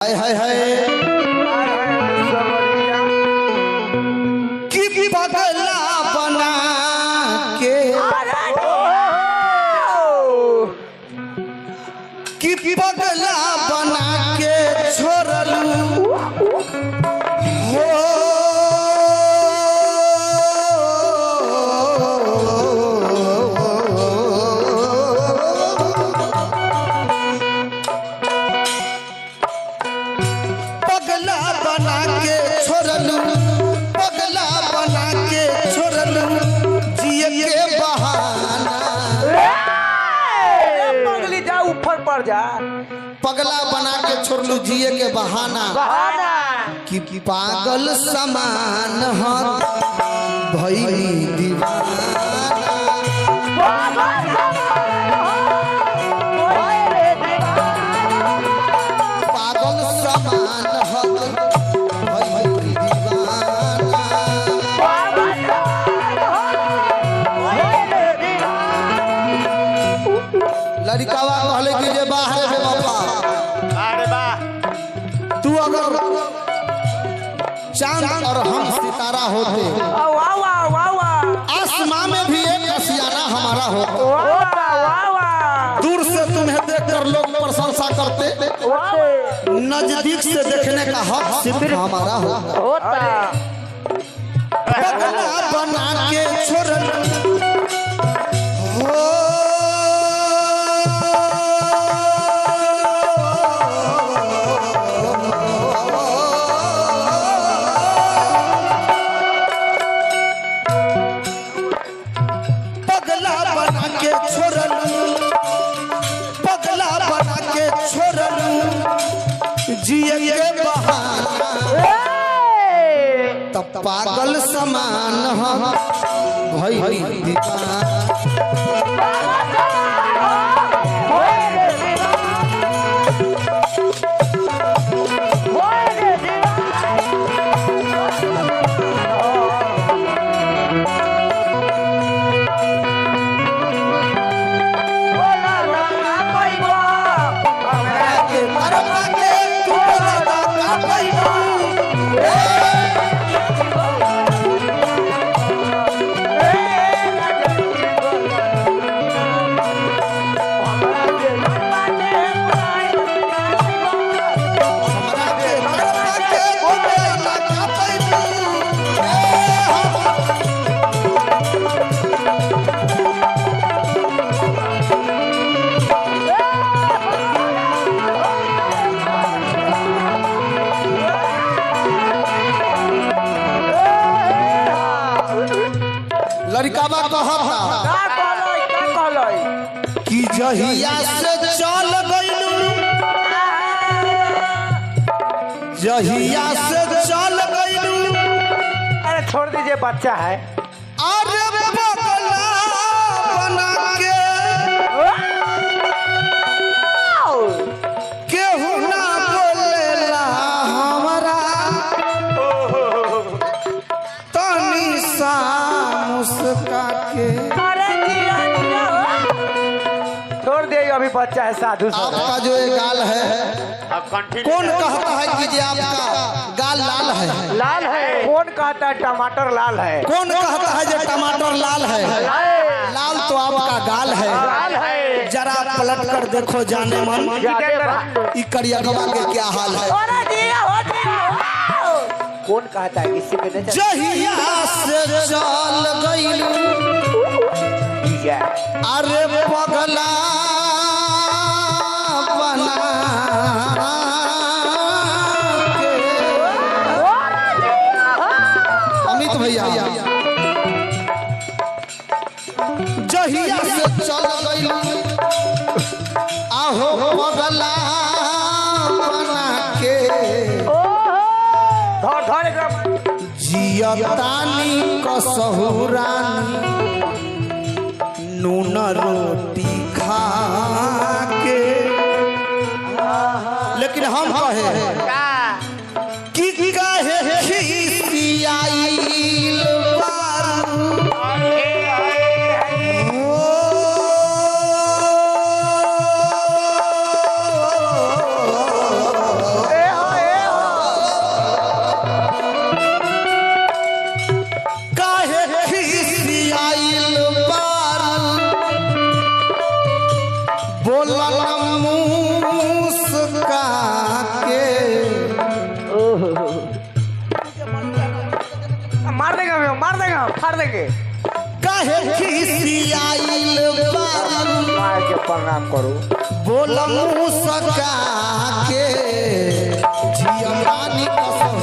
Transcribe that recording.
हाय हाय हाय कि पगला बना के कि पगला बना के छोड़लू हो पगला बना के छोड़लू पगला बना के छोड़लू जिए के बहाना पगली जा ऊपर पड़ जा पगला बना के छोड़लू जिए के बहाना कि पागल समान हाथ भइली दीवाना पागल समान हाथ भइली दीवाना लड़कावा कहले कि जे बाहर में बाबा अरे वाह तू अगर चांद और हम सितारा होते वाह वाह वाह वाह आसमां में भी एक असियाना हमारा होता वाह वाह दूर से तुम्हें देखकर लोग प्रशंसा करते नजदीक से देखने का हक सिर्फ हमारा होता पगला बना के छोड़लू हो पगला बना के छोड़लू पगला बना के छोड़लू जिए के बहाना तब पागल समान हम भइली दीवाना लड़कावा कहता कि जहिया से चल गइलू जहिया से चल गइलू अरे छोड़ दीजिए बच्चा है अरे पगला बना के केहू ना बोलेला हमरा तनी सा मुस्का के छोड़ दे अभी बच्चा है साधु आपका जो ये गाल है कौन कहता है कि ये आपका गाल लाल है लाल है कौन कहता है टमाटर लाल है कौन कहता है जो टमाटर लाल है लाल तो आपका गाल है लाल है जरा पलट कर देखो जाने मन ई करियकवा के क्या हाल है कौन कहता है किसी पे नहीं जहिया से चल गइलू अरे पगला बना के अमित भैया जहिया से चल गइलू आहो पगला बना के जियतानी कसहुरानी नून रोटी खा के लेकिन हम कहे कि काहे खिसियाइल बारू मुस्का के मार देगा फाड़ देंगे। कहे खिसियाइल बारू मार के प्रणाम करो। बोल मुस्का के जिया रानी कसम